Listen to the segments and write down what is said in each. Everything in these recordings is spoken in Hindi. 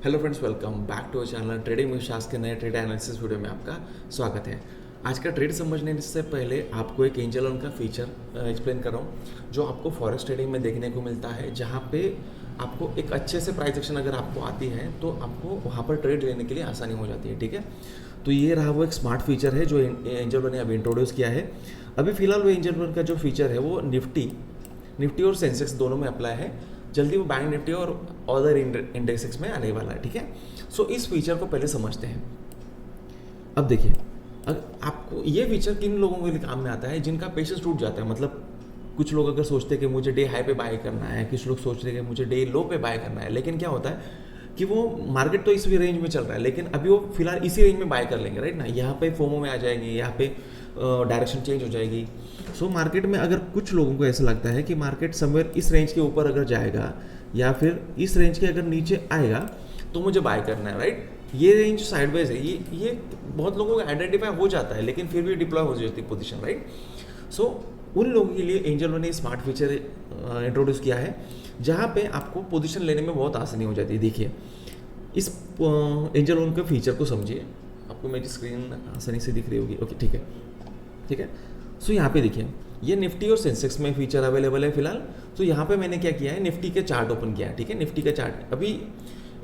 Hello friends, welcome back to our channel trading with शास के नए ट्रेड एनालिसिस वीडियो में आपका स्वागत है। आज का ट्रेड समझने से पहले आपको एक एंजल लोन का फीचर एक्सप्लेन कर रहा हूँ जो आपको फॉरेक्स ट्रेडिंग में देखने को मिलता है, जहाँ पे आपको एक अच्छे से प्राइस एक्शन अगर आपको आती है तो आपको वहाँ पर ट्रेड लेने के लिए आसानी हो जाती है। ठीक है, तो ये रहा वो एक स्मार्ट फीचर है जो एंजल लोन ने अभी इंट्रोड्यूस किया है। अभी फिलहाल वो एंजल लोन का जो फीचर है वो निफ्टी और सेंसेक्स दोनों में अप्लाई है। जल्दी वो बैंक निफ्टी और अदर इंडेक्सेस में आने वाला है। ठीक है, सो इस फीचर को पहले समझते हैं। अब देखिए, आपको ये फीचर किन लोगों के लिए काम में आता है जिनका पेशेंस टूट जाता है। मतलब कुछ लोग अगर सोचते हैं कि मुझे डे हाई पे बाय करना है, कुछ लोग सोचते हैं कि मुझे डे लो पे बाय करना है, लेकिन क्या होता है कि वो मार्केट तो इस भी रेंज में चल रहा है लेकिन अभी वो फिलहाल इसी रेंज में बाय कर लेंगे, राइट ना। यहाँ पे फोमो में आ जाएंगे, यहाँ पे डायरेक्शन चेंज हो जाएगी। सो मार्केट में अगर कुछ लोगों को ऐसा लगता है कि मार्केट समवेयर इस रेंज के ऊपर अगर जाएगा या फिर इस रेंज के अगर नीचे आएगा तो मुझे बाय करना है, राइट। ये रेंज साइडवेज है, ये बहुत लोगों को आइडेंटिफाई हो जाता है लेकिन फिर भी डिप्लॉय हो जाती है पोजीशन, राइट। सो उन लोगों के लिए एंजल लोन ने स्मार्ट फीचर इंट्रोड्यूस किया है जहाँ पे आपको पोजीशन लेने में बहुत आसानी हो जाती है। देखिए, इस एंजल लोन के फीचर को समझिए। आपको मेरी स्क्रीन आसानी से दिख रही होगी। ओके, ठीक है, ठीक है। सो यहाँ पे देखिए, ये निफ्टी और सेंसेक्स में फीचर अवेलेबल है फिलहाल। तो यहाँ पे मैंने क्या किया है, निफ्टी के चार्ट ओपन किया है। ठीक है, निफ्टी का चार्ट। अभी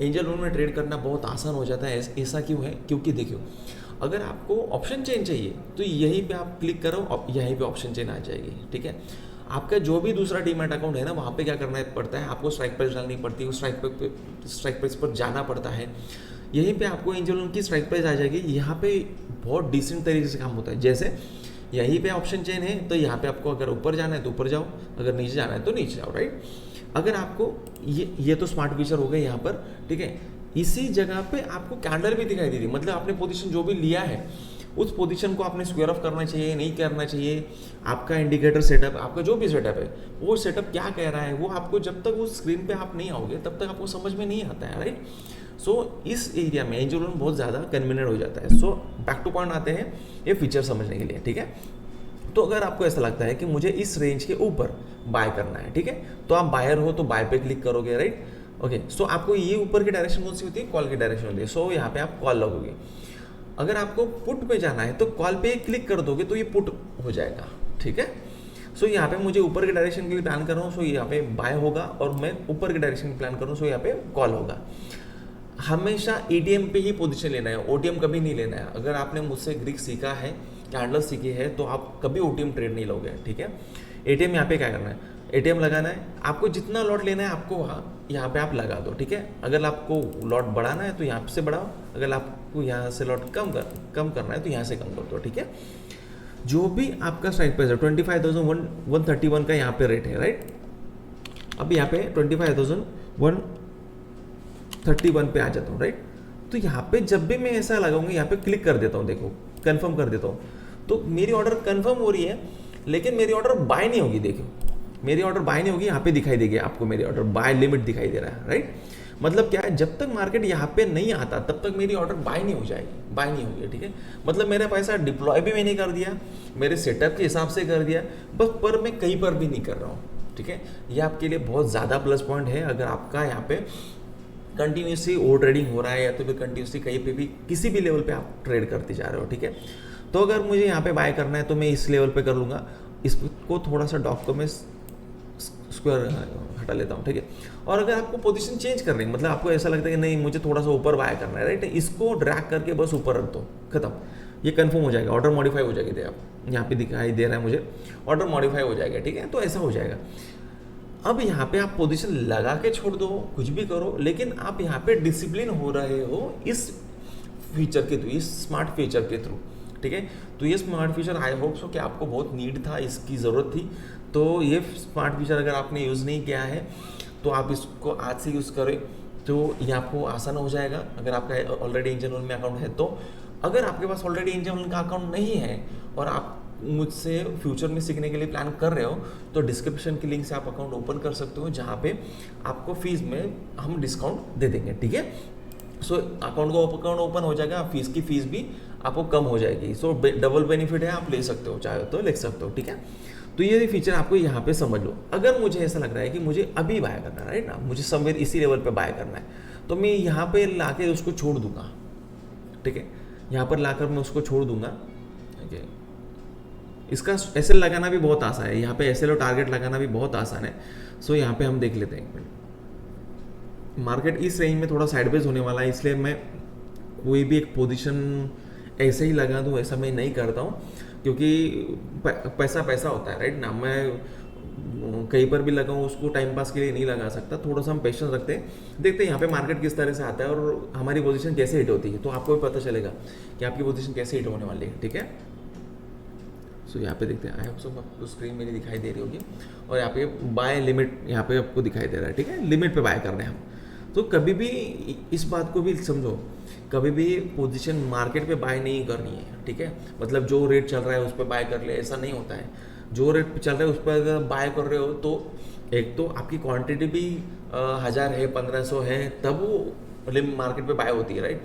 एंजल लोन में ट्रेड करना बहुत आसान हो जाता है। ऐसा क्यों है? क्योंकि देखियो, अगर आपको ऑप्शन चेन चाहिए तो यहीं पे आप क्लिक करो, यहीं पे ऑप्शन चेन आ जाएगी। ठीक है, आपका जो भी दूसरा डीमैट अकाउंट है ना, वहाँ पे क्या करना पड़ता है, आपको स्ट्राइक प्राइस डालनी पड़ती है, उस स्ट्राइक प्राइस पर जाना पड़ता है। यहीं पे आपको एंजल लोन की स्ट्राइक प्राइस आ जाएगी। यहाँ पे बहुत डिसेंट तरीके से काम होता है। जैसे यहीं पे ऑप्शन चेन है तो यहाँ पे आपको अगर ऊपर जाना है तो ऊपर जाओ, अगर नीचे जाना है तो नीचे जाओ, राइट। अगर आपको ये तो स्मार्ट फीचर हो गए यहाँ पर। ठीक है, इसी जगह पे आपको कैंडल भी दिखाई दे रही है। मतलब आपने पोजीशन जो भी लिया है उस पोजीशन को आपने स्क्वायर ऑफ करना चाहिए, नहीं करना चाहिए। आपका इंडिकेटर सेटअप, आपका जो भी सेटअप है वो सेटअप क्या कह रहा है वो आपको जब तक उस स्क्रीन पे आप नहीं आओगे तब तक आपको समझ में नहीं आता है, राइट। सो इस एरिया में एंजल लोन बहुत ज़्यादा कन्वीनियंट हो जाता है। सो बैक टू पॉइंट आते हैं ये फीचर समझने के लिए। ठीक है, तो अगर आपको ऐसा लगता है कि मुझे इस रेंज के ऊपर बाय करना है, ठीक है, तो आप बायर हो तो बाय पे क्लिक करोगे, राइट। ओके, सो आपको ये ऊपर की डायरेक्शन कौन सी होती है? कॉल की डायरेक्शन होती है। सो यहाँ पे आप कॉल लगोगे। अगर आपको पुट पे जाना है तो कॉल पे क्लिक कर दोगे तो ये पुट हो जाएगा। ठीक है, सो यहाँ पे मुझे ऊपर के डायरेक्शन के लिए प्लान कर रहा हूँ, सो यहाँ पे बाय होगा, और मैं ऊपर के डायरेक्शन की प्लान कर रहा हूँ, सो यहाँ पे कॉल होगा। हमेशा एटीएम पे ही पोजीशन लेना है, ओटीएम कभी नहीं लेना है। अगर आपने मुझसे ग्रीक सीखा है, कैंडल सीखी है, तो आप कभी ओटीएम ट्रेड नहीं लोगे। ठीक है, एटीएम यहाँ पे क्या करना है, एटीएम लगाना है। आपको जितना लॉट लेना है आपको यहाँ पे आप लगा दो। ठीक है, अगर आपको लॉट बढ़ाना है तो यहाँ से बढ़ाओ, अगर आपको यहाँ से लॉट कम करना है तो यहाँ से कम कर दो। ठीक है, जो भी आपका स्ट्राइक प्राइस है 25,131 का यहाँ पे रेट है, राइट। अब यहाँ पे 25,131 पे आ जाता हूँ, राइट। तो यहाँ पे जब भी मैं ऐसा लगाऊंगा यहाँ पे क्लिक कर देता हूँ, देखो कंफर्म कर देता हूँ, तो मेरी ऑर्डर कंफर्म हो रही है लेकिन मेरी ऑर्डर बाय नहीं होगी। देखो मेरी ऑर्डर बाय नहीं होगी, यहाँ पे दिखाई देगी आपको मेरी ऑर्डर बाय लिमिट दिखाई दे रहा है, राइट। मतलब क्या है, जब तक मार्केट यहाँ पे नहीं आता तब तक मेरी ऑर्डर बाय नहीं हो जाएगी, बाय नहीं होगी। ठीक है, मतलब मेरा पैसा डिप्लॉय भी मैंने कर दिया, मेरे सेटअप के हिसाब से कर दिया, बस पर मैं कहीं पर भी नहीं कर रहा हूँ। ठीक है, ये आपके लिए बहुत ज़्यादा प्लस पॉइंट है अगर आपका यहाँ पे कंटिन्यूसली ओवर ट्रेडिंग हो रहा है या तो फिर कंटिन्यूसली कहीं पे भी किसी भी लेवल पे आप ट्रेड करते जा रहे हो। ठीक है, तो अगर मुझे यहाँ पे बाय करना है तो मैं इस लेवल पे कर लूँगा। इसको थोड़ा सा डॉक को मैं स्क्वायर हटा लेता हूँ। ठीक है, और अगर आपको पोजीशन चेंज करनी है, मतलब आपको ऐसा लगता है कि नहीं मुझे थोड़ा सा ऊपर बाय करना है, राइट, इसको ड्रैग करके बस ऊपर रख दो, खत्म, ये कंफर्म हो जाएगा, ऑर्डर मॉडिफाई हो जाएगी। आप यहाँ पे दिखाई दे रहा है मुझे, ऑर्डर मॉडिफाई हो जाएगा। ठीक है, तो ऐसा हो जाएगा। अब यहाँ पे आप पोजीशन लगा के छोड़ दो, कुछ भी करो, लेकिन आप यहाँ पे डिसिप्लिन हो रहे हो इस फीचर के थ्रू, इस स्मार्ट फीचर के थ्रू। ठीक है, तो ये smart feature I hope so कि आपको बहुत नीड था, इसकी ज़रूरत थी। तो ये स्मार्ट फीचर अगर आपने यूज़ नहीं किया है तो आप इसको आज से यूज़ करें तो ये आपको आसान हो जाएगा। अगर आपका ऑलरेडी एंजल लोन में अकाउंट है तो, अगर आपके पास ऑलरेडी एंजल लोन का अकाउंट नहीं है और आप मुझसे फ्यूचर में सीखने के लिए प्लान कर रहे हो तो डिस्क्रिप्शन की लिंक से आप अकाउंट ओपन कर सकते हो, जहाँ पे आपको फीस में हम डिस्काउंट दे देंगे। ठीक है, सो अकाउंट ओपन हो जाएगा, फीस की फीस भी आपको कम हो जाएगी। सो डबल बेनिफिट है, आप ले सकते हो, चाहे तो ले सकते हो। ठीक है, तो ये फीचर आपको यहाँ पे समझ लो। अगर मुझे ऐसा लग रहा है कि मुझे अभी बाय करना है, राइट ना, मुझे समवेयर इसी लेवल पे बाय करना है, तो मैं यहाँ पे लाके उसको छोड़ दूंगा, ठीक है, यहाँ पर लाकर मैं उसको छोड़ दूंगा। ओके, इसका एसएल लगाना भी बहुत आसान है, यहाँ पे एसएल और टारगेट लगाना भी बहुत आसान है। सो यहाँ पे हम देख लेते हैं एक मिनट। मार्केट इस रेंज में थोड़ा साइडवेज होने वाला है, इसलिए मैं कोई भी एक पोजीशन ऐसे ही लगा दूँ ऐसा मैं नहीं करता हूँ, क्योंकि पैसा पैसा होता है, राइट ना। मैं कहीं पर भी लगाऊँ उसको टाइम पास के लिए नहीं लगा सकता, थोड़ा सा हम पेशेंस रखते हैं, देखते हैं यहाँ पे मार्केट किस तरह से आता है और हमारी पोजीशन कैसे हिट होती है, तो आपको भी पता चलेगा कि आपकी पोजीशन कैसे हिट होने वाली है, ठीक है। सो यहाँ पे देखते हैं, आई होप सो आपको स्क्रीन मेरी दिखाई दे रही होगी, और यहाँ पे बाय लिमिट यहाँ पे आपको दिखाई दे रहा है, ठीक है, लिमिट पे बाय करना है हम। तो कभी भी इस बात को भी समझो, कभी भी पोजीशन मार्केट पे बाय नहीं करनी है, ठीक है। मतलब जो रेट चल रहा है उस पर बाय कर ले, ऐसा नहीं होता है। जो रेट चल रहा है उस पर अगर बाय कर रहे हो तो एक तो आपकी क्वांटिटी भी 1000 है, 1500 है, तब वो मार्केट पे बाय होती है, राइट।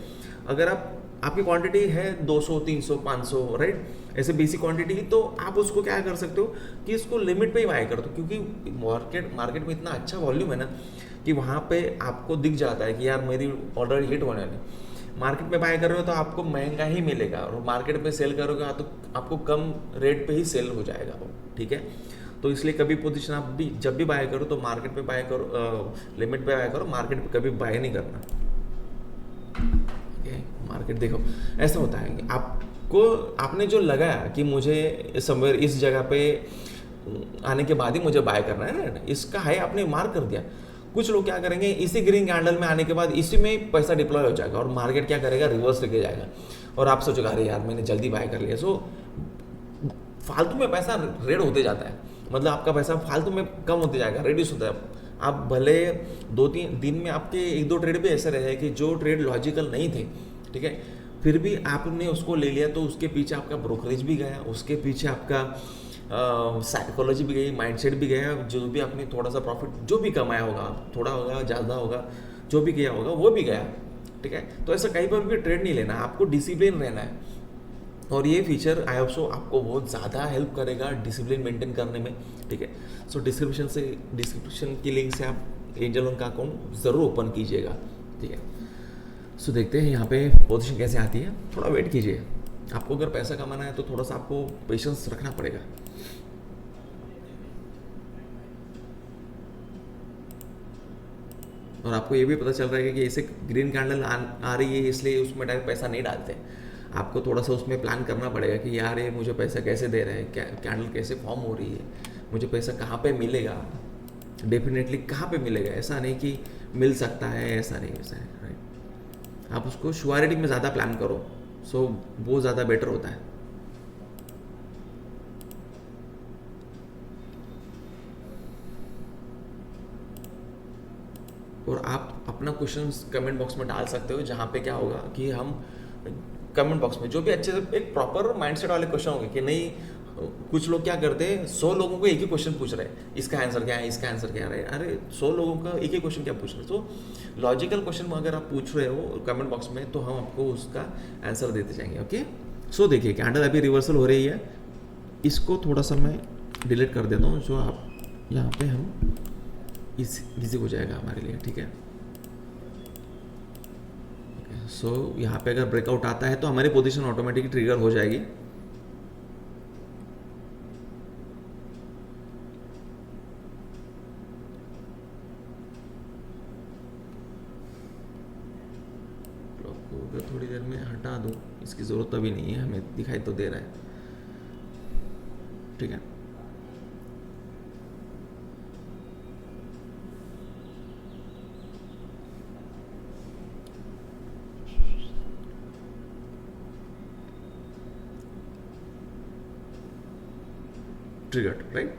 अगर आपकी क्वांटिटी है 200, 300, 500, राइट, ऐसे बेसिक क्वांटिटी, तो आप उसको क्या कर सकते हो कि इसको लिमिट पे ही बाय कर दो, क्योंकि मार्केट में इतना अच्छा वॉल्यूम है ना कि वहाँ पे आपको दिख जाता है कि यार मेरी ऑर्डर हिट होने वाली। मार्केट में बाय कर रहे हो तो आपको महंगा ही मिलेगा, और मार्केट पे सेल करोगे तो आपको कम रेट पे ही सेल हो जाएगा वो, ठीक है। तो इसलिए कभी पोजीशन आप भी जब भी बाय करो तो मार्केट पे बाय करो, लिमिट पे बाय करो, मार्केट पे कभी बाय नहीं करना। मार्केट देखो ऐसा होता है कि आपने जो लगाया कि मुझे समवेयर इस जगह पे आने के बाद ही मुझे बाय करना है ना, इसका हाई आपने मार्क कर दिया। कुछ लोग क्या करेंगे, इसी ग्रीन कैंडल में आने के बाद इसी में पैसा डिप्लॉय हो जाएगा और मार्केट क्या करेगा, रिवर्स लेके जाएगा, और आप सोचोगे अरे यार मैंने जल्दी बाय कर लिया। सो फालतू में पैसा रेड होते जाता है, मतलब आपका पैसा फालतू में कम होते जाएगा, रिड्यूस होता है। आप भले 2-3 दिन में आपके 1-2 ट्रेड भी ऐसे रहे कि जो ट्रेड लॉजिकल नहीं थे, ठीक है, फिर भी आपने उसको ले लिया, तो उसके पीछे आपका ब्रोकरेज भी गया, उसके पीछे आपका साइकोलॉजी भी गई, माइंडसेट भी गया, जो भी आपने थोड़ा सा प्रॉफिट जो भी कमाया होगा, थोड़ा होगा ज़्यादा होगा, जो भी किया होगा वो भी गया, ठीक है। तो ऐसा कहीं पर भी ट्रेड नहीं लेना, आपको डिसिप्लिन रहना है, और ये फीचर आई होप सो आपको बहुत ज़्यादा हेल्प करेगा डिसिप्लिन मेंटेन करने में, ठीक है। सो डिस्क्रिप्शन की लिंक से आप एंजल वन का अकाउंट ज़रूर ओपन कीजिएगा, ठीक है। सो देखते हैं यहाँ पे पोजीशन कैसे आती है, थोड़ा वेट कीजिए। आपको अगर पैसा कमाना है तो थोड़ा सा आपको पेशेंस रखना पड़ेगा। और आपको ये भी पता चल रहा है कि ऐसे ग्रीन कैंडल आ रही है, इसलिए उसमें डायरेक्ट पैसा नहीं डालते। आपको थोड़ा सा उसमें प्लान करना पड़ेगा कि यार ये मुझे पैसा कैसे दे रहे हैं, कैंडल कैसे फॉर्म हो रही है, मुझे पैसा कहाँ पे मिलेगा, डेफिनेटली कहाँ पे मिलेगा। ऐसा नहीं कि मिल सकता है, ऐसा नहीं, ऐसा है, राइट। आप उसको श्योरिटी में ज़्यादा प्लान करो, सो वो ज़्यादा बेटर होता है। और आप अपना क्वेश्चंस कमेंट बॉक्स में डाल सकते हो, जहाँ पे क्या होगा कि हम कमेंट बॉक्स में जो भी अच्छे से एक प्रॉपर माइंडसेट वाले क्वेश्चन होंगे कि नहीं। कुछ लोग क्या करते हैं, 100 लोगों को एक ही क्वेश्चन पूछ रहे हैं, इसका आंसर क्या है, इसका आंसर क्या है। अरे 100 लोगों का एक ही क्वेश्चन क्या पूछ रहे हैं। तो लॉजिकल क्वेश्चन अगर आप पूछ रहे हो कमेंट बॉक्स में, तो हम आपको उसका आंसर देते जाएंगे, ओके। सो देखिए कैंडल अभी रिवर्सल हो रही है, इसको थोड़ा सा मैं डिलीट कर देता हूँ, जो आप यहाँ पे हम इजी हो जाएगा हमारे लिए, ठीक है। सो यहाँ पे अगर ब्रेकआउट आता है तो हमारी पोजीशन ऑटोमेटिकली ट्रिगर हो जाएगी। क्लॉक को अगर थोड़ी देर में हटा दूँ, इसकी ज़रूरत अभी नहीं है, हमें दिखाई तो दे रहा है, ठीक है। Triggered, right.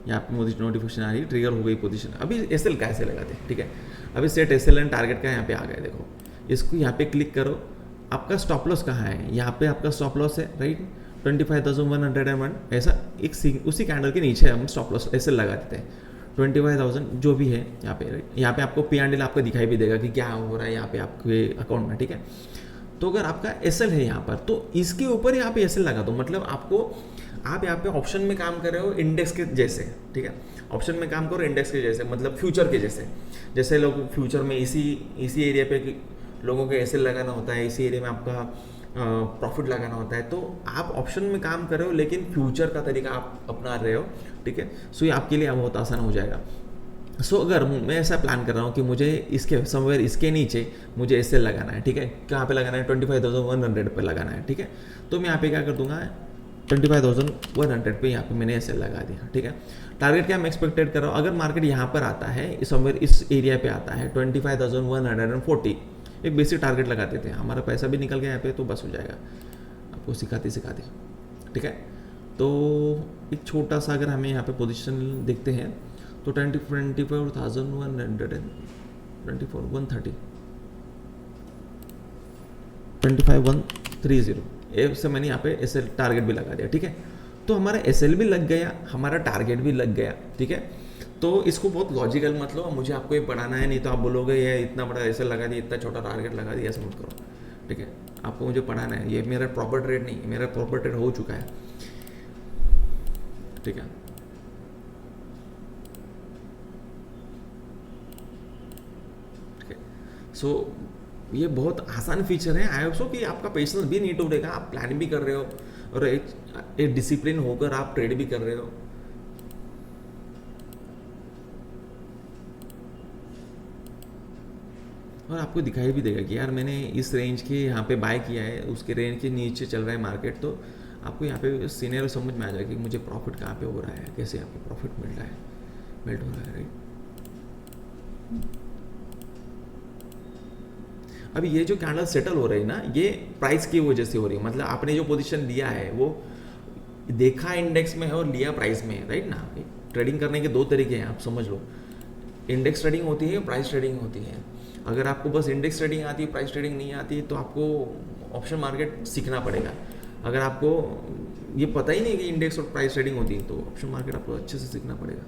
यहाँ पे मुझे नोटिफिकेशन आ रही है, ट्रिगर हो गई पोजीशन। अभी एसएल कैसे लगाते हैं, ठीक है। अभी सेट एसएल एंड टारगेट का यहाँ पे आ गया, देखो इसको यहाँ पे क्लिक करो। आपका स्टॉप लॉस कहाँ है, यहाँ पे आपका स्टॉप लॉस है, राइट, 25,101। ऐसा एक उसी कैंडल के नीचे हम स्टॉप लॉस एसएल लगा देते हैं, 25,000 जो भी है यहाँ पे, राइट। यहाँ पे आपको P&L आपको दिखाई भी देगा कि क्या हो रहा है यहाँ पे आपके अकाउंट में, ठीक है। तो अगर आपका एसएल है यहाँ पर, तो इसके ऊपर यहाँ पे एसएल लगा दो, मतलब आपको आप यहाँ पे ऑप्शन में काम कर रहे हो इंडेक्स के जैसे, ठीक है, ऑप्शन में काम करो इंडेक्स के जैसे, मतलब फ्यूचर के जैसे। जैसे लोग फ्यूचर में इसी इसी एरिया पे लोगों को ऐसे लगाना होता है, इसी एरिया में आपका प्रॉफिट लगाना होता है, तो आप ऑप्शन में काम कर रहे हो लेकिन फ्यूचर का तरीका आप अपना रहे हो, ठीक है। सो ये आपके लिए बहुत आसान हो जाएगा। सो अगर मैं ऐसा प्लान कर रहा हूँ कि मुझे इसके समवेयर इसके नीचे मुझे ऐसे लगाना है, ठीक है, कहाँ पे लगाना है, 25,100 पे लगाना है, ठीक है। तो मैं यहाँ पे क्या कर दूंगा, 25,100 पे यहाँ पे मैंने ऐसे लगा दिया, ठीक है। टारगेट क्या मैं एक्सपेक्टेड कर रहा हूँ, अगर मार्केट यहाँ पर आता है समवेयर इस एरिया पे आता है 25,140, एक बेसिक टारगेट लगाते थे, हमारा पैसा भी निकल गया यहाँ पे तो बस हो जाएगा, आपको सिखाते सिखाते, ठीक है। तो एक छोटा सा अगर हमें यहाँ पे पोजीशन देखते हैं तो 25,130 ऐसे मैंने यहाँ पे एस टारगेट भी लगा दिया, ठीक है। तो हमारा एस भी लग गया, हमारा टारगेट भी लग गया, ठीक है। तो इसको बहुत लॉजिकल मत लो, मुझे आपको ये पढ़ाना है, नहीं तो आप बोलोगे ये इतना बड़ा एस लगा दिया, इतना छोटा टारगेट लगा दिया, ऐसा मत करो, ठीक है। आपको मुझे पढ़ाना है, ये मेरा प्रॉपर ट्रेड नहीं, मेरा प्रॉपर ट्रेड हो चुका है, ठीक है। सो ये बहुत आसान फीचर है। आई होप सो कि आपका पेशेंस भी नीट रहेगा, आप प्लान भी कर रहे हो और एक डिसिप्लिन होकर आप ट्रेड भी कर रहे हो। और आपको दिखाई भी देगा कि यार मैंने इस रेंज के यहाँ पे बाय किया है, उसके रेंज के नीचे चल रहा है मार्केट, तो आपको यहाँ पे सीनियर समझ में आ जाएगा कि मुझे प्रॉफिट कहाँ पे हो रहा है, कैसे आपको प्रॉफिट मिल रहा है, बिल्ड हो रहा है, राइट। अभी ये जो कैंडल सेटल हो रही है ना, ये प्राइस की वजह से हो रही है, मतलब आपने जो पोजीशन लिया है वो देखा इंडेक्स में है और लिया प्राइस में है, राइट ना। ट्रेडिंग करने के दो तरीके हैं, आप समझ लो, इंडेक्स ट्रेडिंग होती है, प्राइस ट्रेडिंग होती है। अगर आपको बस इंडेक्स ट्रेडिंग आती है, प्राइस ट्रेडिंग नहीं आती, तो आपको ऑप्शन मार्केट सीखना पड़ेगा। अगर आपको ये पता ही नहीं कि इंडेक्स और प्राइस ट्रेडिंग होती है, तो ऑप्शन मार्केट आपको अच्छे से सीखना पड़ेगा।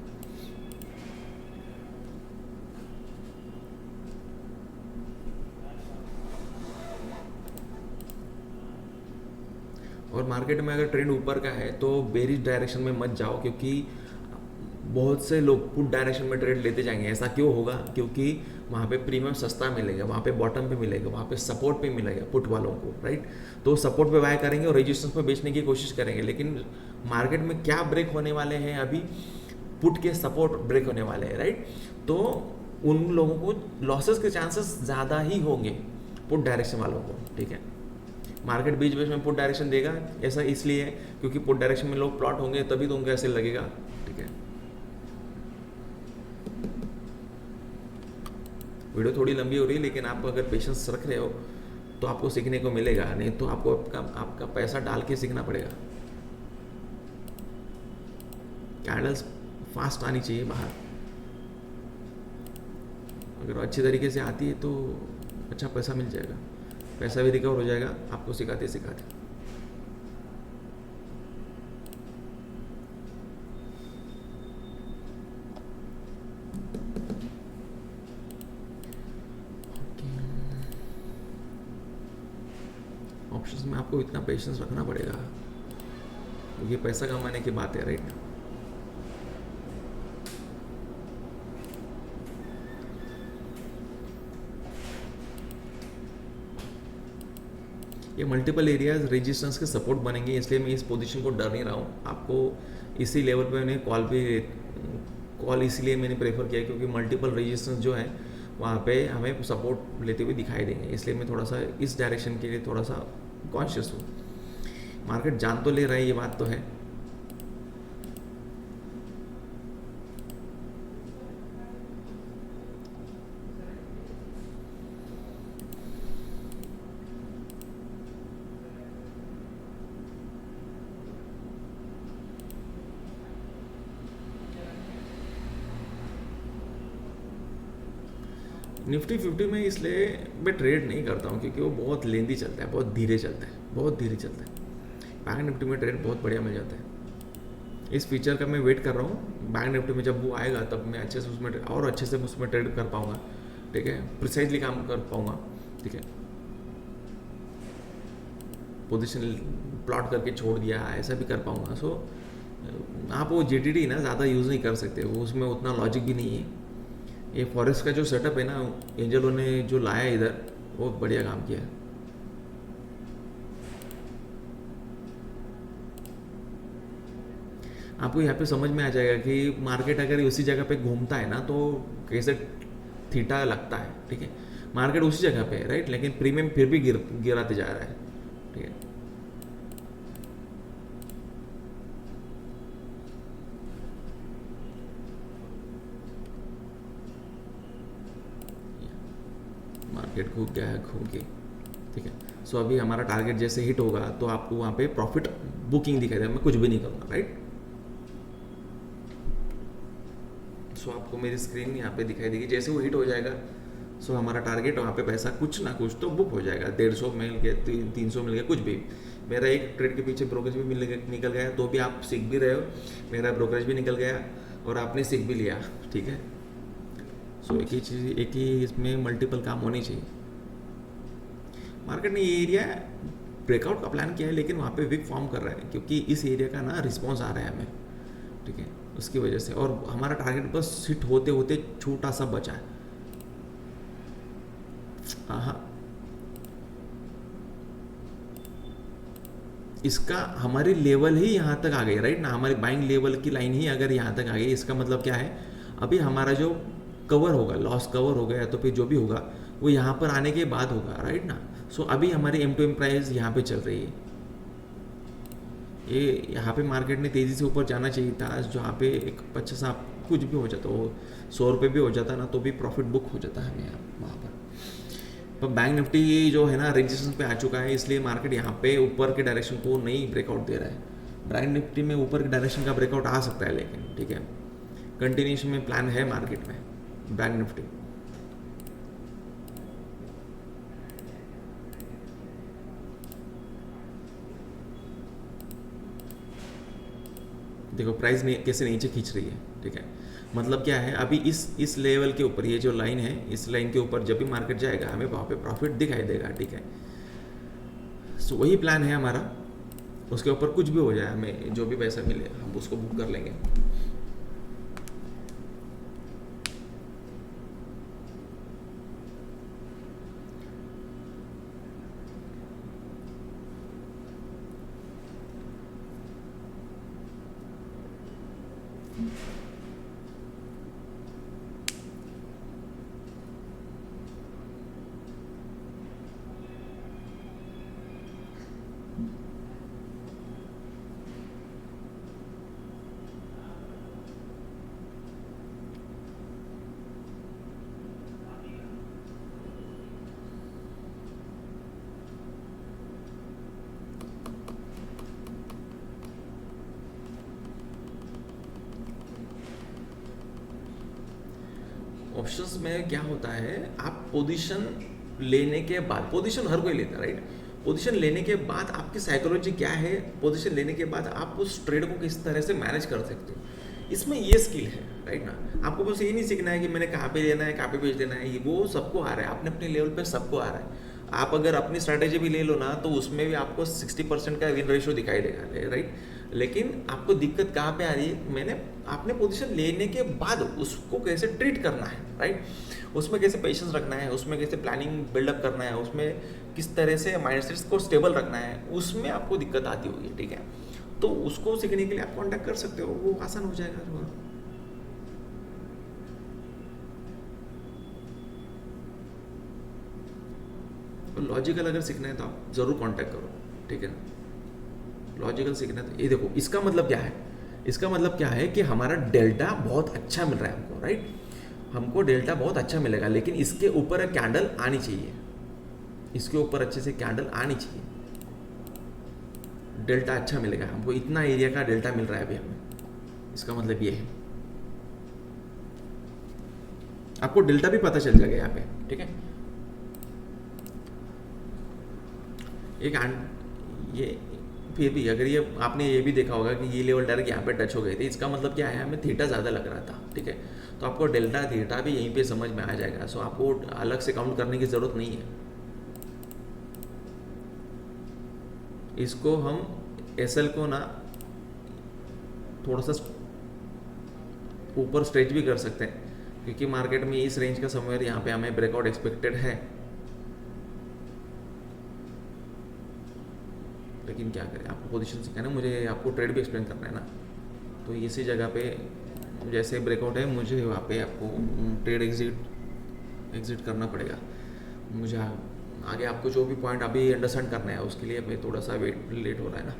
और मार्केट में अगर ट्रेंड ऊपर का है तो बेरिश डायरेक्शन में मत जाओ, क्योंकि बहुत से लोग पुट डायरेक्शन में ट्रेड लेते जाएंगे। ऐसा क्यों होगा, क्योंकि वहाँ पे प्रीमियम सस्ता मिलेगा, वहाँ पे बॉटम पे मिलेगा, वहाँ पे सपोर्ट पे मिलेगा पुट वालों को, राइट। तो सपोर्ट पे बाय करेंगे और रेजिस्टेंस पे बेचने की कोशिश करेंगे, लेकिन मार्केट में क्या ब्रेक होने वाले हैं, अभी पुट के सपोर्ट ब्रेक होने वाले हैं, राइट। तो उन लोगों को लॉसेस के चांसेस ज़्यादा ही होंगे पुट डायरेक्शन वालों को, ठीक है। मार्केट बीच बीच में पुट डायरेक्शन देगा, ऐसा इसलिए क्योंकि पुट डायरेक्शन में लोग प्लॉट होंगे, तभी तो उनको ऐसे लगेगा, ठीक है। वीडियो थोड़ी लंबी हो रही है, लेकिन आप अगर पेशेंस रख रहे हो तो आपको सीखने को मिलेगा, नहीं तो आपको आपका पैसा डाल के सीखना पड़ेगा। कैंडल्स फास्ट आनी चाहिए बाहर, अगर अच्छी तरीके से आती है तो अच्छा पैसा मिल जाएगा, पैसा भी रिकवर हो जाएगा आपको सिखाते सिखाते। ऑप्शंस में आपको इतना पेशेंस रखना पड़ेगा, क्योंकि पैसा कमाने की बात है, राइट। ये मल्टीपल एरियाज रेजिस्टेंस के सपोर्ट बनेंगे, इसलिए मैं इस पोजीशन को डर नहीं रहा हूँ। आपको इसी लेवल पे मैंने कॉल इसलिए मैंने प्रेफर किया क्योंकि मल्टीपल रेजिस्टेंस जो है वहाँ पे हमें सपोर्ट लेते हुए दिखाई देंगे, इसलिए मैं थोड़ा सा इस डायरेक्शन के लिए थोड़ा सा कॉन्शियस हूँ। मार्केट जान तो ले रहा है, ये बात तो है। निफ्टी 50 में इसलिए मैं ट्रेड नहीं करता हूँ क्योंकि वो बहुत लेंदी चलता है, बहुत धीरे चलता है, बहुत धीरे चलता है। बैंक निफ्टी में ट्रेड बहुत बढ़िया मिल जाता है। इस फीचर का मैं वेट कर रहा हूँ, बैंक निफ्टी में जब वो आएगा तब मैं अच्छे से उसमें और अच्छे से उसमें ट्रेड कर पाऊँगा, ठीक है, प्रिसाइजली काम कर पाऊँगा, ठीक है। पोजीशन प्लॉट करके छोड़ दिया, ऐसा भी कर पाऊँगा। सो आप वो जीटीडी ना ज़्यादा यूज़ नहीं कर सकते, वो उसमें उतना लॉजिक भी नहीं है। ये फॉरेस्ट का जो सेटअप है ना, एंजलों ने जो लाया इधर, वो बढ़िया काम किया है। आपको यहाँ पे समझ में आ जाएगा कि मार्केट अगर उसी जगह पे घूमता है ना तो कैसे थीटा लगता है, ठीक है। मार्केट उसी जगह पे है, राइट, लेकिन प्रीमियम फिर भी गिराते जा रहा है, ठीक है। मार्केट घूम गया है, घूम के, ठीक है। सो अभी हमारा टारगेट जैसे हिट होगा तो आपको वहाँ पे प्रॉफिट बुकिंग दिखाई देगा, मैं कुछ भी नहीं करूँगा, राइट। सो आपको मेरी स्क्रीन यहाँ पे दिखाई देगी, जैसे वो हिट हो जाएगा सो हमारा टारगेट वहाँ पे पैसा कुछ ना कुछ तो बुक हो जाएगा। 150 मिल गया, 300 मिल गया, कुछ भी। मेरा एक ट्रेड के पीछे ब्रोकरेज भी निकल गया, तो भी आप सीख भी रहे हो, मेरा ब्रोकरेज भी निकल गया और आपने सीख भी लिया, ठीक है। सो एक ही चीज़, एक ही इसमें मल्टीपल काम होनी चाहिए। मार्केट ने ये एरिया ब्रेकआउट का प्लान किया है, लेकिन वहाँ पे वीक फॉर्म कर रहा है क्योंकि इस एरिया का ना रिस्पॉन्स आ रहा है हमें, ठीक है, उसकी वजह से। और हमारा टारगेट बस हिट होते होते छोटा सा बचा है। हाँ, इसका हमारी लेवल ही यहाँ तक आ गई, राइट ना, हमारी बाइंग लेवल की लाइन ही अगर यहाँ तक आ गई, इसका मतलब क्या है, अभी हमारा जो कवर होगा, लॉस कवर होगा या तो फिर जो भी होगा वो यहाँ पर आने के बाद होगा, राइट ना। सो अभी हमारी M2M प्राइस यहाँ पे चल रही है, ये यहाँ पे मार्केट ने तेज़ी से ऊपर जाना चाहिए था, जहाँ पे एक 50 कुछ भी हो जाता, वो 100 रुपये भी हो जाता ना तो भी प्रॉफिट बुक हो जाता है हमें वहाँ पर। पर बैंक निफ्टी जो है ना रजिस्ट्रेशन पे आ चुका है, इसलिए मार्केट यहाँ पे ऊपर के डायरेक्शन को नहीं ब्रेकआउट दे रहा है। बैंक निफ्टी में ऊपर के डायरेक्शन का ब्रेकआउट आ सकता है, लेकिन ठीक है, कंटिन्यूशन में प्लान है मार्केट में बैंक निफ्टी। देखो प्राइस कैसे नीचे खींच रही है, ठीक है। मतलब क्या है, अभी इस लेवल के ऊपर, ये जो लाइन है, इस लाइन के ऊपर जब भी मार्केट जाएगा हमें वहाँ पे प्रॉफिट दिखाई देगा, ठीक है। सो वही प्लान है हमारा, उसके ऊपर कुछ भी हो जाए, हमें जो भी पैसा मिले हम उसको बुक कर लेंगे। ऑप्शंस में क्या होता है, आप पोजीशन लेने के बाद, पोजीशन हर कोई लेता है, राइट। पोजीशन लेने के बाद आपकी साइकोलॉजी क्या है, पोजीशन लेने के बाद आप उस ट्रेड को किस तरह से मैनेज कर सकते हो, इसमें ये स्किल है, राइट ना। आपको बस ये नहीं सीखना है कि मैंने कहाँ पे लेना है, कहाँ पे बेच देना है, ये वो सबको आ रहा है, अपने अपने लेवल पे सबको आ रहा है। आप अगर अपनी स्ट्रैटेजी भी ले लो ना तो उसमें भी आपको 60% का विन रेशियो दिखाई देगा, राइट। लेकिन आपको दिक्कत कहाँ पे आ रही है, आपने पोजीशन लेने के बाद उसको कैसे ट्रीट करना है, राइट। उसमें कैसे पेशेंस रखना है, उसमें कैसे प्लानिंग बिल्डअप करना है, उसमें किस तरह से माइंडसेट को स्टेबल रखना है, उसमें आपको दिक्कत आती होगी, ठीक है। तो उसको सीखने के लिए आप कांटेक्ट कर सकते हो, वो आसान हो जाएगा। लॉजिकल अगर सीखना है तो आप ज़रूर कांटेक्ट करो, ठीक है। लॉजिकल सीखना है तो ये देखो, इसका मतलब क्या है, इसका मतलब क्या है कि हमारा डेल्टा बहुत अच्छा मिल रहा है हमको, राइट। हमको डेल्टा बहुत अच्छा मिलेगा, लेकिन इसके ऊपर एक कैंडल आनी चाहिए, इसके ऊपर अच्छे से कैंडल आनी चाहिए, डेल्टा अच्छा मिलेगा हमको। इतना एरिया का डेल्टा मिल रहा है अभी हमें, इसका मतलब ये है। आपको डेल्टा भी पता चल जाएगा यहाँ पे, ठीक है। एक ये फिर भी अगर ये आपने ये भी देखा होगा कि ये लेवल डायरेक्ट यहाँ पे टच हो गए थे, इसका मतलब क्या है, हमें थीटा ज़्यादा लग रहा था, ठीक है। तो आपको डेल्टा थीटा भी यहीं पे समझ में आ जाएगा, सो आपको अलग से काउंट करने की ज़रूरत नहीं है। इसको हम एसएल को ना थोड़ा सा ऊपर स्ट्रेच भी कर सकते हैं, क्योंकि मार्केट में इस रेंज का समवेयर यहाँ पे हमें ब्रेकआउट एक्सपेक्टेड है। लेकिन क्या करें, आपको पोजीशन सीखना है ना, मुझे आपको ट्रेड भी एक्सप्लेन करना है ना। तो इसी जगह पे जैसे ब्रेकआउट है, मुझे वहाँ पे आपको ट्रेड एग्जिट करना पड़ेगा। मुझे आगे आपको जो भी पॉइंट अभी अंडरस्टैंड करना है उसके लिए अभी थोड़ा सा लेट हो रहा है ना।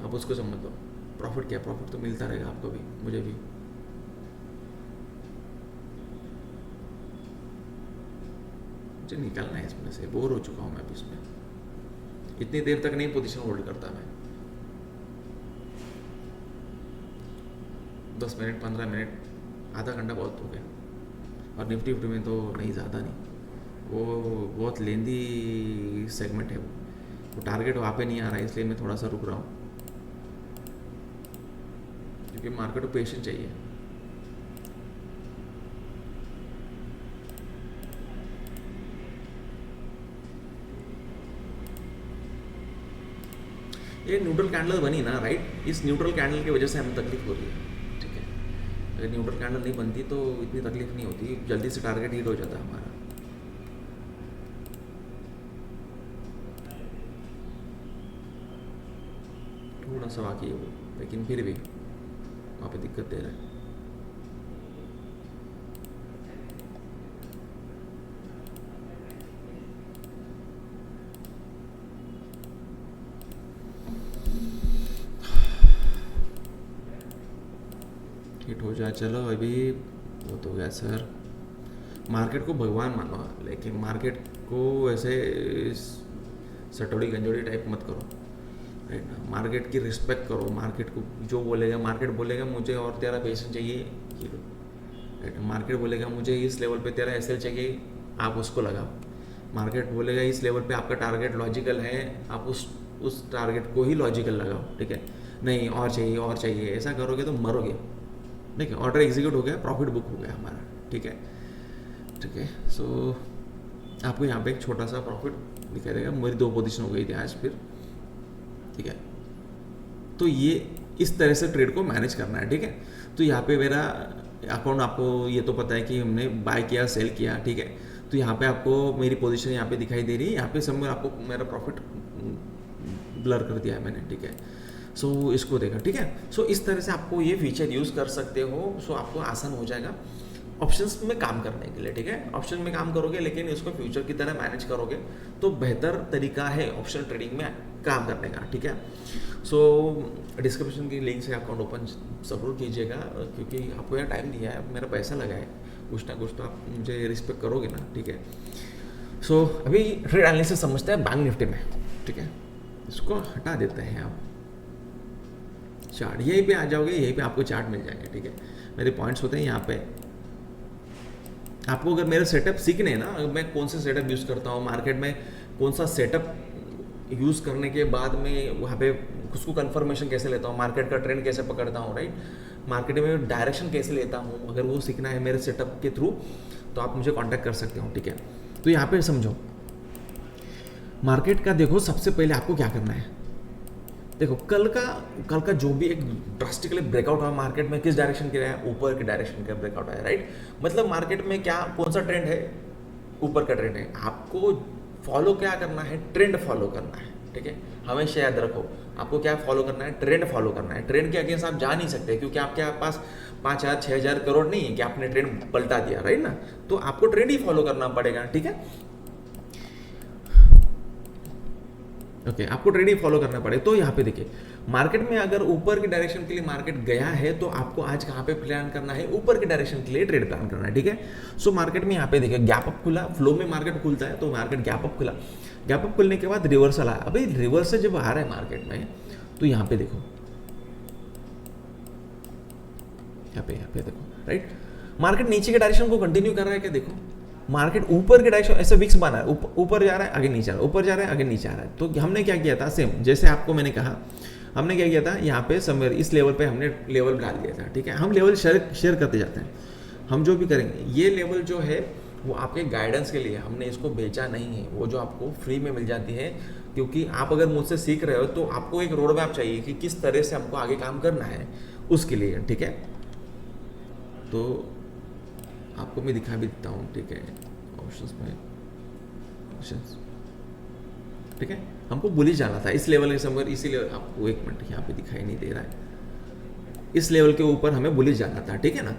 आप उसको समझ लो। प्रॉफिट क्या, प्रॉफिट तो मिलता रहेगा आपको भी, मुझे भी। मुझे निकलना है इसमें से, बोर हो चुका हूँ मैं अभी इसमें। इतनी देर तक नहीं पोजीशन होल्ड करता मैं। 10 मिनट 15 मिनट, आधा घंटा बहुत हो गया। और निफ्टी फिफ्टी में तो नहीं, ज़्यादा नहीं, वो बहुत लेंदी सेगमेंट है। वो टारगेट वहाँ पे नहीं आ रहा है, इसलिए मैं थोड़ा सा रुक रहा हूँ, क्योंकि मार्केट को पेशेंस चाहिए। ये न्यूट्रल कैंडल बनी ना, राइट, इस न्यूट्रल कैंडल की वजह से हमें तकलीफ हो रही है, ठीक है। अगर न्यूट्रल कैंडल नहीं बनती तो इतनी तकलीफ नहीं होती, जल्दी से टारगेट हिट हो जाता हमारा। थोड़ा सा बाकी है वो, लेकिन फिर भी वहाँ पे दिक्कत दे रहा है। हिट हो जाए, चलो अभी वो तो गया सर। मार्केट को भगवान मानो, लेकिन मार्केट को ऐसे सटोड़ी गंजोड़ी टाइप मत करो, राइट ना। मार्केट की रिस्पेक्ट करो, मार्केट को जो बोलेगा, मार्केट बोलेगा मुझे और तेरा पेशेंस चाहिए, ये लो, राइट। मार्केट बोलेगा मुझे इस लेवल पे तेरा एसएल चाहिए, आप उसको लगाओ। मार्केट बोलेगा इस लेवल पे आपका टारगेट लॉजिकल है, आप उस टारगेट को ही लॉजिकल लगाओ, ठीक है। नहीं और चाहिए और चाहिए, ऐसा करोगे तो मरोगे। देखिए ऑर्डर एग्जीक्यूट हो गया, प्रॉफिट बुक हो गया हमारा, ठीक है, ठीक है। सो आपको यहाँ पे एक छोटा सा प्रॉफिट दिखाई देगा। मेरी 2 पोजीशन हो गई थी आज फिर, ठीक है। तो ये इस तरह से ट्रेड को मैनेज करना है, ठीक है। तो यहाँ पे मेरा अकाउंट, आपको ये तो पता है कि हमने बाय किया सेल किया, ठीक है। तो यहाँ पे आपको मेरी पोजीशन यहाँ पे दिखाई दे रही है, यहाँ पे सब में आपको मेरा प्रॉफिट ब्लर कर दिया है मैंने, ठीक है। सो इसको देखा, ठीक है। सो इस तरह से आपको ये फीचर यूज़ कर सकते हो। सो आपको आसान हो जाएगा ऑप्शंस में काम करने के लिए, ठीक है। ऑप्शन में काम करोगे लेकिन इसको फ्यूचर की तरह मैनेज करोगे तो बेहतर तरीका है ऑप्शन ट्रेडिंग में काम करने का, ठीक है। सो डिस्क्रिप्शन की लिंक से अकाउंट ओपन ज़रूर कीजिएगा, क्योंकि आपको यार टाइम दिया है, मेरा पैसा लगा है, कुछ ना कुछ तो आप मुझे रिस्पेक्ट करोगे ना, ठीक है। सो अभी ट्रेड एनालिसिस समझते हैं बैंक निफ्टी में, ठीक है। इसको हटा देते हैं आप। चार्ट यहीं पे आ जाओगे, यहीं पे आपको चार्ट मिल जाएंगे, ठीक है। मेरे पॉइंट्स होते हैं यहाँ पे। आपको अगर मेरे सेटअप सीखने हैं ना, मैं कौन से सेटअप यूज़ करता हूँ मार्केट में, कौन सा सेटअप यूज़ करने के बाद में वहाँ पे उसको कंफर्मेशन कैसे लेता हूँ, मार्केट का ट्रेंड कैसे पकड़ता हूँ, राइट, मार्केट में डायरेक्शन कैसे लेता हूँ, अगर वो सीखना है मेरे सेटअप के थ्रू तो आप मुझे कॉन्टैक्ट कर सकते हो, ठीक है। तो यहाँ पे समझो मार्केट का, देखो सबसे पहले आपको क्या करना है। देखो कल का जो भी एक ड्रास्टिकली ब्रेकआउट हुआ मार्केट में, किस डायरेक्शन के रहा है, ऊपर के डायरेक्शन का ब्रेकआउट है, राइट। मतलब मार्केट में क्या, कौन सा ट्रेंड है, ऊपर का ट्रेंड है। आपको फॉलो क्या करना है, ट्रेंड फॉलो करना है, ठीक है। हमेशा याद रखो आपको क्या फॉलो करना है, ट्रेंड फॉलो करना है। ट्रेंड के अगेंस्ट आप जा नहीं सकते, क्योंकि आपके पास 5,000 6,000 करोड़ नहीं है कि आपने ट्रेंड पलटा दिया, राइट ना। तो आपको ट्रेंड ही फॉलो करना पड़ेगा, ठीक है। ओके आपको ट्रेड ही फॉलो करना पड़े। तो यहाँ पे देखिए मार्केट में अगर ऊपर की डायरेक्शन के लिए मार्केट गया है तो आपको आज कहाँ पे प्लान करना है, ऊपर की डायरेक्शन के लिए ट्रेड प्लान करना है, ठीक है। सो मार्केट में यहाँ पे देखिए गैप अप खुला, फ्लो में मार्केट खुलता है तो मार्केट गैप अप खुला, गैप अप खुलने के बाद रिवर्सल आया। अभी रिवर्सल जब आ रहा है मार्केट में तो यहाँ पे देखो, यहाँ पे देखो, राइट, मार्केट नीचे के डायरेक्शन को कंटिन्यू कर रहा है क्या, देखो मार्केट ऊपर के डायरेक्शन ऐसे विक्स बना है, ऊपर जा रहा है आगे नीचे आ रहा है, ऊपर जा रहा है आगे नीचे आ रहा है। तो हमने क्या किया था, सेम जैसे आपको मैंने कहा, हमने क्या किया था, यहाँ पे समवेयर इस लेवल पे हमने लेवल डाल दिया था, ठीक है। हम लेवल शेयर करते जाते हैं, हम जो भी करेंगे ये लेवल जो है वो आपके गाइडेंस के लिए, हमने इसको बेचा नहीं है, वो जो आपको फ्री में मिल जाती है, क्योंकि आप अगर मुझसे सीख रहे हो तो आपको एक रोड मैप चाहिए कि किस तरह से हमको आगे काम करना है उसके लिए, ठीक है। तो आपको मैं दिखा भी देता हूँ, ठीक है, ऑप्शंस में, ऑप्शंस, ठीक है। हमको बुलिश जाना था इस लेवल के समर, इसीलिए आपको एक मिनट यहाँ पे दिखाई नहीं दे रहा है, इस लेवल के ऊपर हमें बुलिश जाना था, ठीक है ना।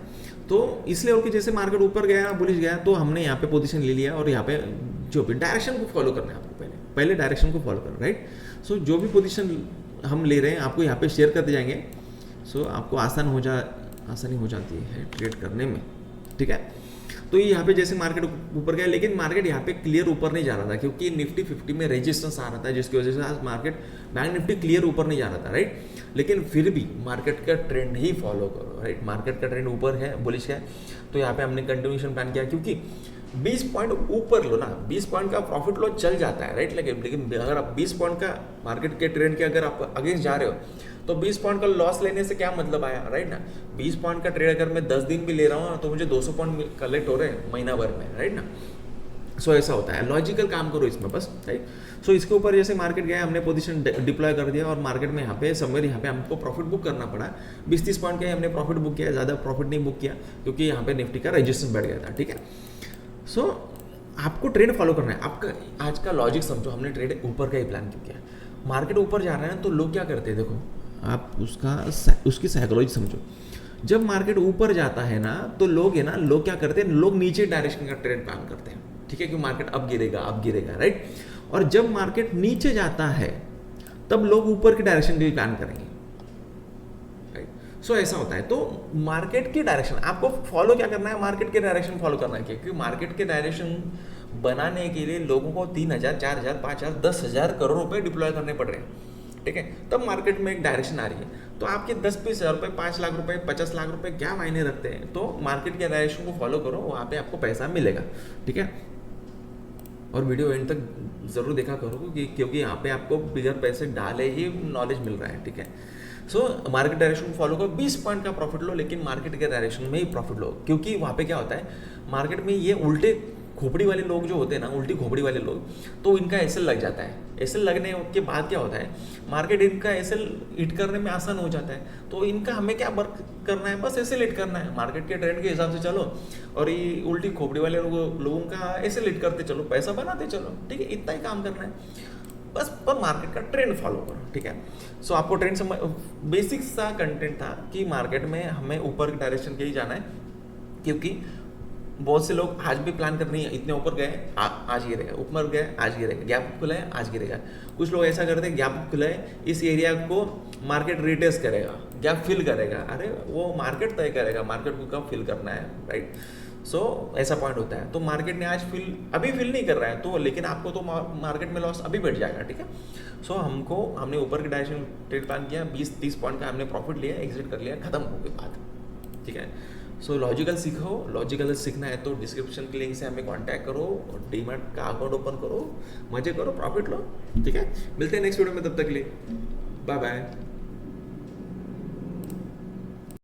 तो इस लेवल के जैसे मार्केट ऊपर गया, बुलिश गया, तो हमने यहाँ पे पोजीशन ले लिया और यहाँ पे जो भी डायरेक्शन को फॉलो करना है आपको, पहले डायरेक्शन को फॉलो करना, राइट। सो जो भी पोजीशन हम ले रहे हैं आपको यहाँ पे शेयर करते जाएंगे, सो आपको आसानी हो जाती है ट्रेड करने में, ठीक है। तो ये यहाँ पे जैसे मार्केट ऊपर गया, लेकिन मार्केट यहाँ पे क्लियर ऊपर नहीं जा रहा था, क्योंकि निफ्टी 50 में रेजिस्टेंस आ रहा था, जिसकी वजह से आज मार्केट बैंक निफ्टी क्लियर ऊपर नहीं जा रहा था, राइट। लेकिन फिर भी मार्केट का ट्रेंड ही फॉलो करो, राइट। मार्केट का ट्रेंड ऊपर है, बुलिश है, तो यहाँ पे हमने कंटिन्यूएशन प्लान किया, क्योंकि 20 पॉइंट ऊपर लो ना, 20 पॉइंट का प्रॉफिट लो चल जाता है, राइट। लेकिन अगर आप 20 पॉइंट का मार्केट के ट्रेंड के अगर आप अगेंस्ट जा रहे हो, तो 20 पॉइंट का लॉस लेने से क्या मतलब आया, राइट ना। 20 पॉइंट का ट्रेड अगर मैं 10 दिन भी ले रहा हूँ तो मुझे 200 पॉइंट कलेक्ट हो रहे हैं महीना भर में, राइट ना। सो ऐसा होता है, लॉजिकल काम करो इसमें बस, राइट। सो इसके ऊपर जैसे मार्केट गया, हमने पोजीशन डिप्लॉय कर दिया और मार्केट में यहाँ पे समवेयर यहाँ पे हमको प्रॉफिट बुक करना पड़ा। 20-30 पॉइंट का हमने प्रॉफिट बुक किया, ज़्यादा प्रॉफिट नहीं बुक किया, क्योंकि यहाँ पे निफ्टी का रजिस्टेंस बढ़ गया था, ठीक है। सो आपको ट्रेड फॉलो करना है, आपका आज का लॉजिक समझो, हमने ट्रेड ऊपर का ही प्लान क्यों किया। मार्केट ऊपर जा रहा है तो लोग क्या करते हैं, देखो आप उसकी साइकोलॉजी समझो। जब मार्केट ऊपर जाता है ना, तो लोग है ना, लोग क्या करते हैं, लोग नीचे डायरेक्शन का ट्रेड प्लान करते हैं, ठीक है, कि मार्केट अब गिरेगा, राइट। और जब मार्केट नीचे जाता है तब लोग ऊपर की डायरेक्शन के लिए प्लान करेंगे, राइट। सो ऐसा होता है। तो मार्केट की डायरेक्शन आपको फॉलो क्या करना है, मार्केट के डायरेक्शन फॉलो करना है, क्योंकि मार्केट के डायरेक्शन बनाने के लिए लोगों को 3,000, 4,000, 5,000, 10,000 करोड़ रुपए डिप्लॉय करने पड़ रहे हैं, ठीक है। तब मार्केट में एक डायरेक्शन आ रही है, तो आपके 10-20 हज़ार रुपये, 5 लाख रुपए, 50 लाख रुपए क्या मायने रखते हैं। तो मार्केट के डायरेक्शन को फॉलो करो, वहाँ पे आपको पैसा मिलेगा, ठीक है। और वीडियो एंड तक जरूर देखा करो, क्योंकि यहाँ पे आपको बिगर पैसे डाले ही नॉलेज मिल रहा है, ठीक है। सो मार्केट डायरेक्शन को फॉलो करो, 20 पॉइंट का प्रॉफिट लो, लेकिन मार्केट के डायरेक्शन में ही प्रॉफिट लो, क्योंकि वहाँ पे क्या होता है, मार्केट में ये उल्टे खोपड़ी वाले लोग जो होते हैं ना, उल्टी खोपड़ी वाले लोग, तो इनका एसएल लग जाता है। एसएल लगने के बाद क्या होता है, मार्केट इनका एसएल हिट करने में आसान हो जाता है। तो इनका हमें क्या वर्क करना है, बस एसएल हिट करना है, मार्केट के ट्रेंड के हिसाब से चलो, और ये उल्टी खोपड़ी वाले लोगों का एसएल हिट करते चलो, पैसा बनाते चलो, ठीक है, इतना ही काम करना है बस। पर मार्केट का ट्रेंड फॉलो करो, ठीक है। सो आपको ट्रेंड समझ, बेसिक सा कंटेंट था कि मार्केट में हमें ऊपर डायरेक्शन के ही जाना है, क्योंकि बहुत से लोग आज भी प्लान कर रही है, इतने ऊपर गए आज गिरेगा, ऊपर गए आज गिरेगा, गैप खुला है आज गिरेगा। कुछ लोग ऐसा करते हैं, गैप खुला है, इस एरिया को मार्केट रिटेस्ट करेगा, गैप फिल करेगा, अरे वो मार्केट तय करेगा मार्केट को कब फिल करना है, राइट। सो ऐसा पॉइंट होता है। तो मार्केट ने आज अभी फिल नहीं कर रहा है, तो लेकिन आपको तो मार्केट में लॉस अभी बैठ जाएगा, ठीक है। सो हमने ऊपर की डायरेक्शन ट्रेड प्लान किया, 20-30 पॉइंट का हमने प्रॉफिट लिया, एग्जिट कर लिया, खत्म हो गई बात, ठीक है। सो लॉजिकल सीखो, लॉजिकल सीखना है तो डिस्क्रिप्शन के लिंक से हमें कांटेक्ट करो, डीमैट का अकाउंट ओपन करो, मजे करो, प्रॉफिट लो, ठीक है। मिलते हैं नेक्स्ट वीडियो में, तब तक के लिए बाय बाय।